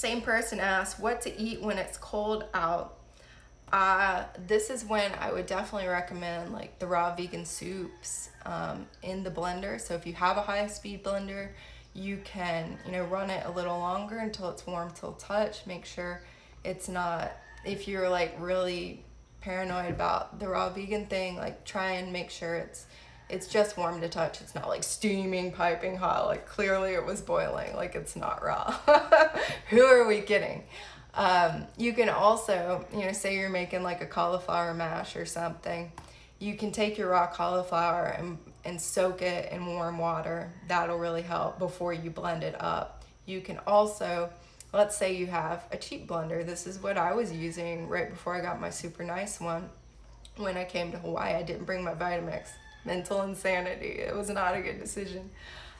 Same person asked what to eat when it's cold out. This is when I would definitely recommend like the raw vegan soups in the blender. So if you have a high-speed blender, you can, run it a little longer until it's warm till touch. Make sure it's not, if you're like really paranoid about the raw vegan thing, like try and make sure it's just warm to touch. It's not like steaming, piping hot, like clearly it was boiling, like it's not raw. Who are we kidding? You can also, say you're making like a cauliflower mash or something, you can take your raw cauliflower and soak it in warm water. That'll really help before you blend it up. You can also, let's say you have a cheap blender. This is what I was using right before I got my super nice one. When I came to Hawaii, I didn't bring my Vitamix. Mental insanity. It was not a good decision.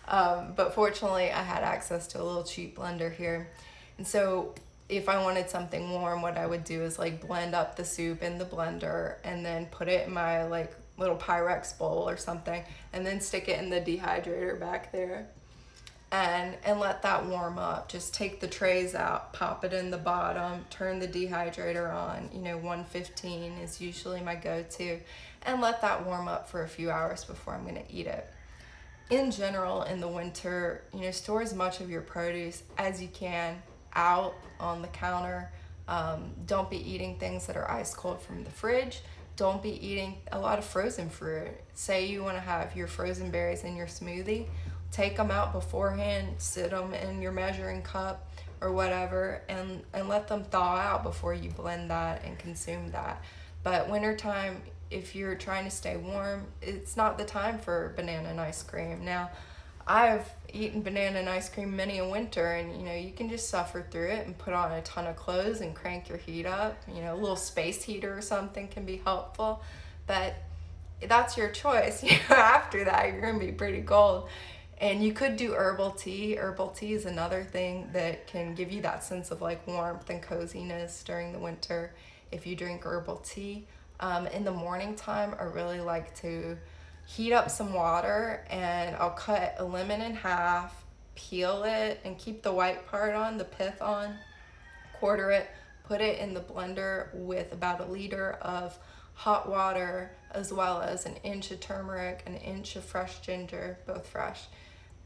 But fortunately, I had access to a little cheap blender here. And so if I wanted something warm, what I would do is like blend up the soup in the blender and then put it in my like little Pyrex bowl or something, and then stick it in the dehydrator back there and let that warm up. Just take the trays out, pop it in the bottom, turn the dehydrator on, 115 is usually my go-to, and let that warm up for a few hours before I'm gonna eat it. In general, in the winter, store as much of your produce as you can out on the counter. Don't be eating things that are ice cold from the fridge. Don't be eating a lot of frozen fruit. Say you want to have your frozen berries in your smoothie, take them out beforehand, sit them in your measuring cup or whatever, and let them thaw out before you blend that and consume that. But wintertime, if you're trying to stay warm, it's not the time for banana and ice cream. Now, I've eaten banana and ice cream many a winter, and you can just suffer through it and put on a ton of clothes and crank your heat up. A little space heater or something can be helpful, but that's your choice. After that, you're gonna be pretty cold. And you could do herbal tea. Herbal tea is another thing that can give you that sense of like warmth and coziness during the winter if you drink herbal tea. In the morning time, I really like to heat up some water, and I'll cut a lemon in half, peel it and keep the white part on, the pith on, quarter it, put it in the blender with about a liter of hot water, as well as an inch of turmeric, an inch of fresh ginger, both fresh,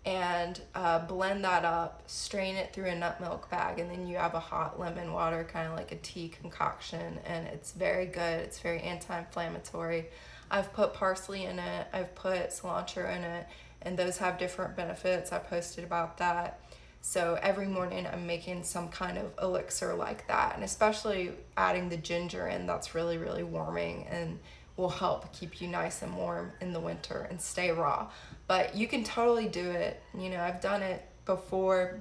and blend that up, strain it through a nut milk bag, and then you have a hot lemon water, kind of like a tea concoction, and it's very good. It's very anti-inflammatory. I've put parsley in it, I've put cilantro in it, and those have different benefits. I posted about that. So every morning I'm making some kind of elixir like that, and especially adding the ginger in, that's really, really warming and will help keep you nice and warm in the winter and stay raw. But you can totally do it. I've done it before.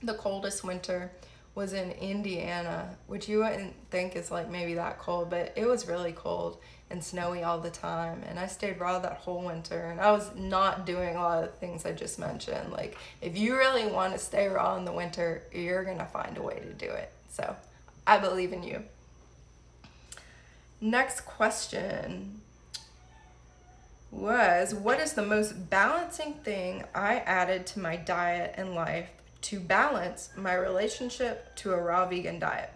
The coldest winter was in Indiana, which you wouldn't think is like maybe that cold, but it was really cold and snowy all the time, and I stayed raw that whole winter, and I was not doing a lot of the things I just mentioned. Like, if you really want to stay raw in the winter, you're gonna find a way to do it. So I believe in you. Next question was, what is the most balancing thing I added to my diet and life to balance my relationship to a raw vegan diet?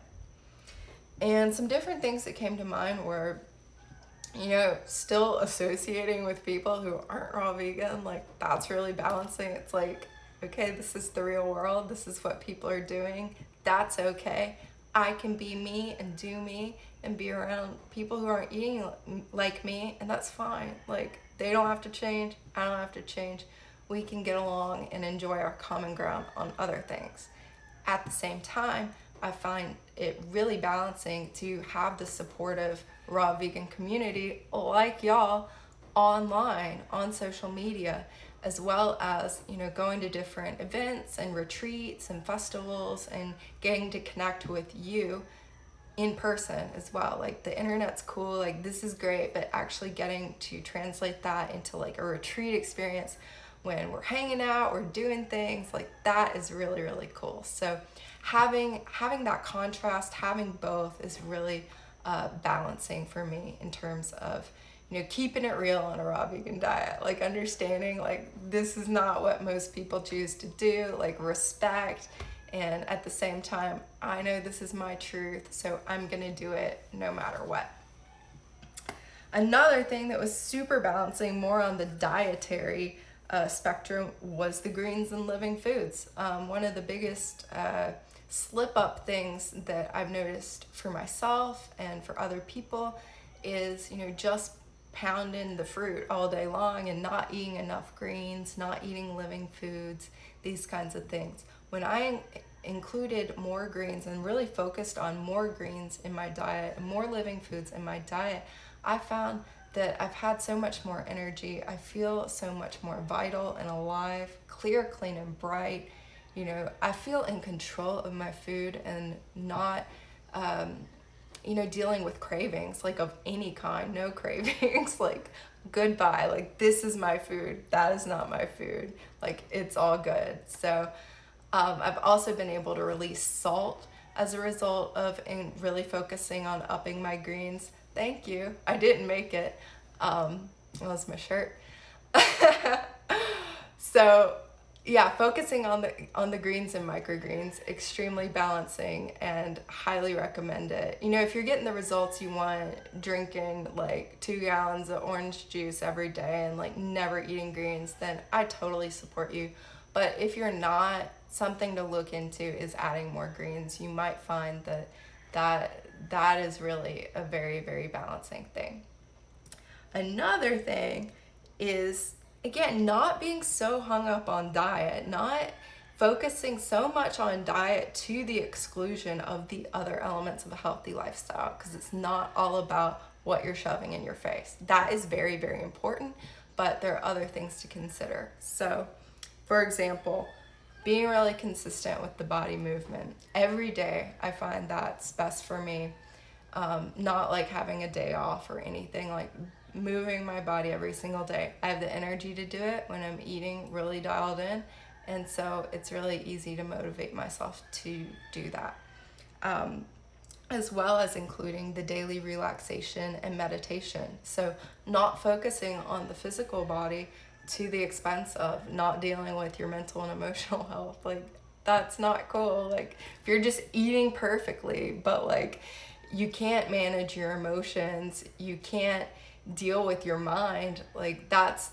And some different things that came to mind were, still associating with people who aren't raw vegan, like that's really balancing. It's like, okay, this is the real world. This is what people are doing. That's okay. I can be me and do me and be around people who aren't eating like me, and that's fine. Like, they don't have to change. I don't have to change. We can get along and enjoy our common ground on other things. At the same time, I find it really balancing to have the supportive raw vegan community like y'all online, on social media, as well as, going to different events and retreats and festivals and getting to connect with you in person as well. Like, the internet's cool, like this is great, but actually getting to translate that into like a retreat experience when we're hanging out, we're doing things, like that is really, really cool. So having that contrast, having both is really balancing for me in terms of, keeping it real on a raw vegan diet, like understanding like this is not what most people choose to do, like respect And at the same time, I know this is my truth, so I'm gonna do it no matter what. Another thing that was super balancing, more on the dietary spectrum, was the greens and living foods. One of the biggest slip up things that I've noticed for myself and for other people is, just pounding the fruit all day long and not eating enough greens, not eating living foods, these kinds of things. When I included more greens and really focused on more greens in my diet and more living foods in my diet, I found that I've had so much more energy. I feel so much more vital and alive, clear, clean, and bright. I feel in control of my food and not, dealing with cravings, like of any kind, no cravings, like goodbye, like this is my food, that is not my food, like it's all good. So I've also been able to release salt as a result of really focusing on upping my greens. Thank you. I didn't make it. That was my shirt. So yeah, focusing on the greens and microgreens, extremely balancing, and highly recommend it. If you're getting the results you want, drinking like 2 gallons of orange juice every day and like never eating greens, then I totally support you. But if you're not, something to look into is adding more greens. You might find that is really a very, very balancing thing. Another thing is, again, not being so hung up on diet, not focusing so much on diet to the exclusion of the other elements of a healthy lifestyle, because it's not all about what you're shoving in your face. That is very, very important, but there are other things to consider. So, for example, being really consistent with the body movement. Every day, I find that's best for me. Not like having a day off or anything, like moving my body every single day. I have the energy to do it when I'm eating really dialed in, and so it's really easy to motivate myself to do that. As well as including the daily relaxation and meditation. So not focusing on the physical body to the expense of not dealing with your mental and emotional health. Like, that's not cool. Like, if you're just eating perfectly, but like you can't manage your emotions, you can't deal with your mind, like that's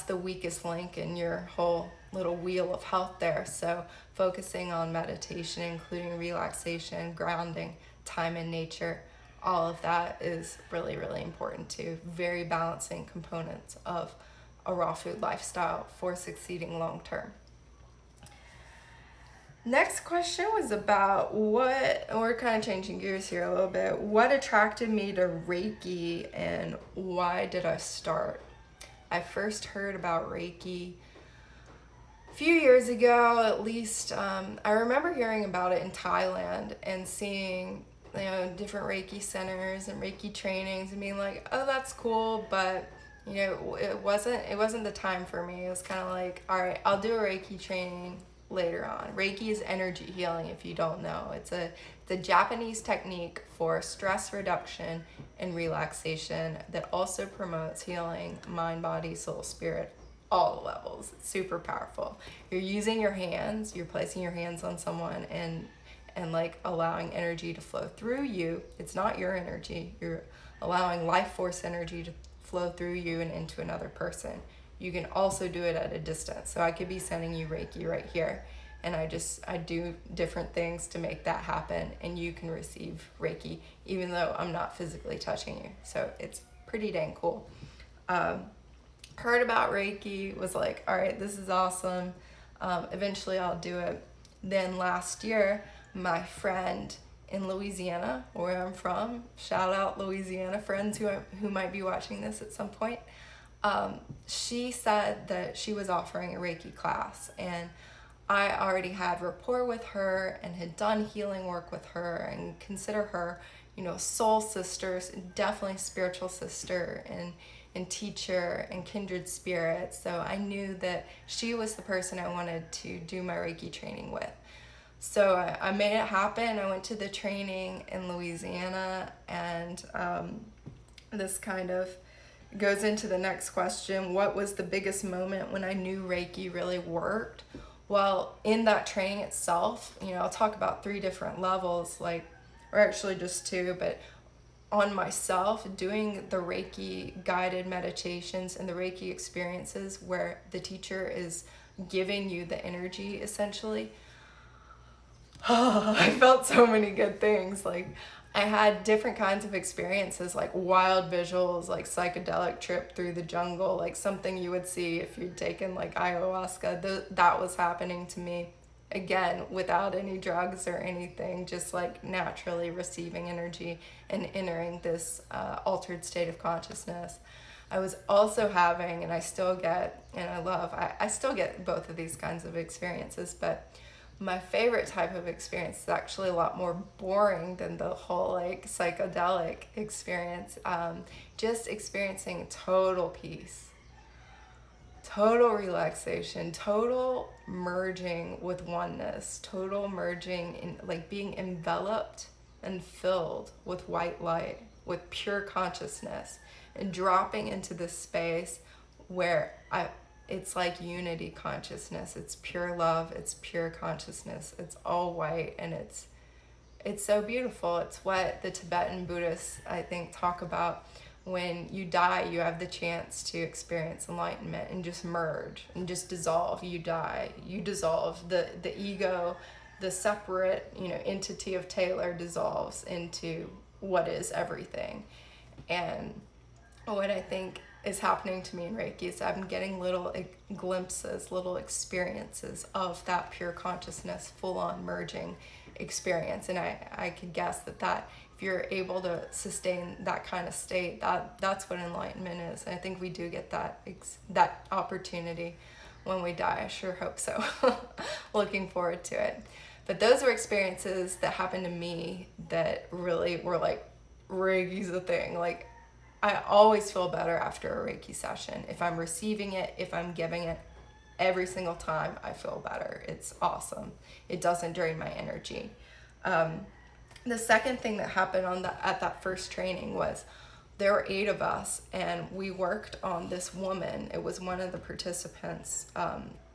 the weakest link in your whole little wheel of health there. So focusing on meditation, including relaxation, grounding, time in nature, all of that is really, really important too. Very balancing components of a raw food lifestyle for succeeding long term. Next question was about we're kind of changing gears here a little bit. What attracted me to Reiki and why did I start? I first heard about Reiki a few years ago, at least. I remember hearing about it in Thailand and seeing, different Reiki centers and Reiki trainings and being like, oh, that's cool, but it wasn't the time for me. It was kind of like, all right, I'll do a Reiki training later on. Reiki is energy healing, if you don't know. It's a Japanese technique for stress reduction and relaxation that also promotes healing mind, body, soul, spirit, all the levels. It's super powerful. You're using your hands, you're placing your hands on someone and like allowing energy to flow through you. It's not your energy. You're allowing life force energy to flow through you and into another person. You can also do it at a distance. So I could be sending you Reiki right here, and I do different things to make that happen, and you can receive Reiki even though I'm not physically touching you. So it's pretty dang cool. Heard about Reiki, was like, all right, this is awesome. Eventually I'll do it. Then last year, my friend in Louisiana, where I'm from, shout out Louisiana friends who might be watching this at some point, she said that she was offering a Reiki class, and I already had rapport with her and had done healing work with her and consider her, soul sisters, definitely spiritual sister and teacher and kindred spirit. So I knew that she was the person I wanted to do my Reiki training with. So I made it happen. I went to the training in Louisiana, and this kind of goes into the next question. What was the biggest moment when I knew Reiki really worked? Well, in that training itself, I'll talk about 3 different levels, like, or actually just 2, but on myself, doing the Reiki guided meditations and the Reiki experiences where the teacher is giving you the energy essentially. I felt so many good things. Like, I had different kinds of experiences, like wild visuals, like psychedelic trip through the jungle, like something you would see if you'd taken like ayahuasca. That was happening to me. Again, without any drugs or anything, just like naturally receiving energy and entering this altered state of consciousness. I was also having, and I still get, and I still get both of these kinds of experiences, but my favorite type of experience is actually a lot more boring than the whole like psychedelic experience. Just experiencing total peace, total relaxation, total merging with oneness, total merging in like being enveloped and filled with white light, with pure consciousness, and dropping into this space where it's like unity consciousness. It's pure love, it's pure consciousness, it's all white, and it's so beautiful. It's what the Tibetan Buddhists, I think, talk about. When you die, you have the chance to experience enlightenment and just merge and just dissolve. You die, you dissolve. The ego, the separate, entity of Taylor dissolves into what is everything. And what I think is happening to me in Reiki is I'm getting little glimpses, little experiences of that pure consciousness, full-on merging experience. And I could guess that if you're able to sustain that kind of state, that's what enlightenment is. And I think we do get that opportunity when we die. I sure hope so. Looking forward to it. But those were experiences that happened to me that really were like, Reiki's a thing. Like, I always feel better after a Reiki session. If I'm receiving it, if I'm giving it, every single time I feel better. It's awesome. It doesn't drain my energy. The second thing that happened at that first training was there were 8 of us, and we worked on this woman. It was one of the participants'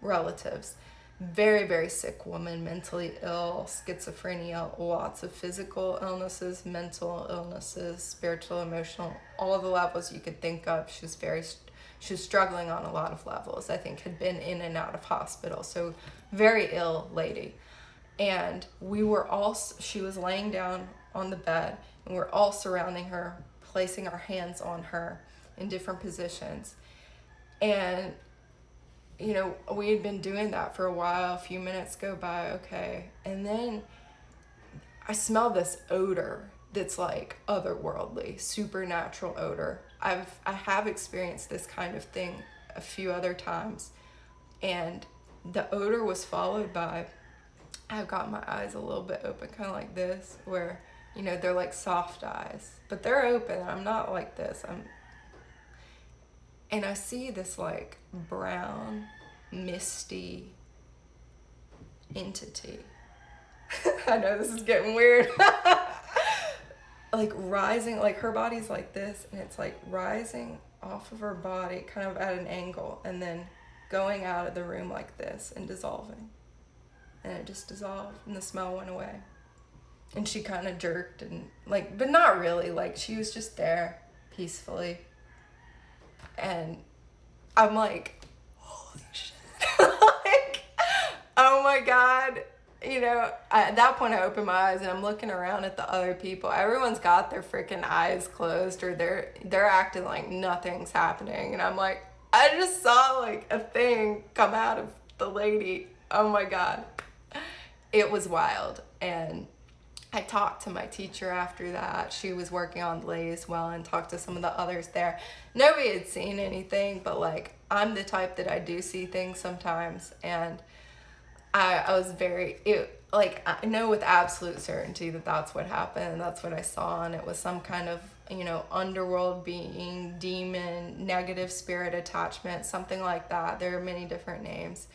relatives. Very, very sick woman, mentally ill, schizophrenia, lots of physical illnesses, mental illnesses, spiritual, emotional, all the levels you could think of. She was struggling on a lot of levels. I think had been in and out of hospital. So very ill lady. And she was laying down on the bed, and we're all surrounding her, placing our hands on her in different positions. And we had been doing that for a while. A few minutes go by, okay. And then I smell this odor that's like otherworldly, supernatural odor. I have experienced this kind of thing a few other times. And the odor was followed by, I've got my eyes a little bit open, kind of like this, where, they're like soft eyes. But they're open. I'm not like this. And I see this like brown, misty entity. I know this is getting weird. Like rising, like her body's like this, and it's like rising off of her body, kind of at an angle, and then going out of the room like this and dissolving. And it just dissolved, and the smell went away. And she kind of jerked, and but not really, she was just there peacefully. And I'm like, holy shit. Oh my God. At that point I open my eyes and I'm looking around at the other people. Everyone's got their freaking eyes closed, or they're acting like nothing's happening. And I'm like, I just saw a thing come out of the lady. Oh my God. It was wild. And I talked to my teacher after that. She was working on lay as well, and talked to some of the others there. Nobody had seen anything, but I'm the type that I do see things sometimes. And I was I know with absolute certainty that that's what happened, and that's what I saw. And it was some kind of, underworld being, demon, negative spirit attachment, something like that. There are many different names.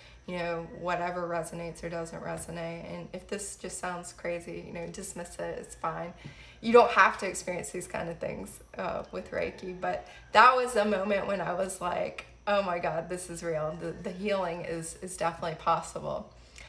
Whatever resonates or doesn't resonate. And if this just sounds crazy, dismiss it, it's fine. You don't have to experience these kind of things with Reiki. But that was a moment when I was like, oh my God, this is real. The healing is definitely possible.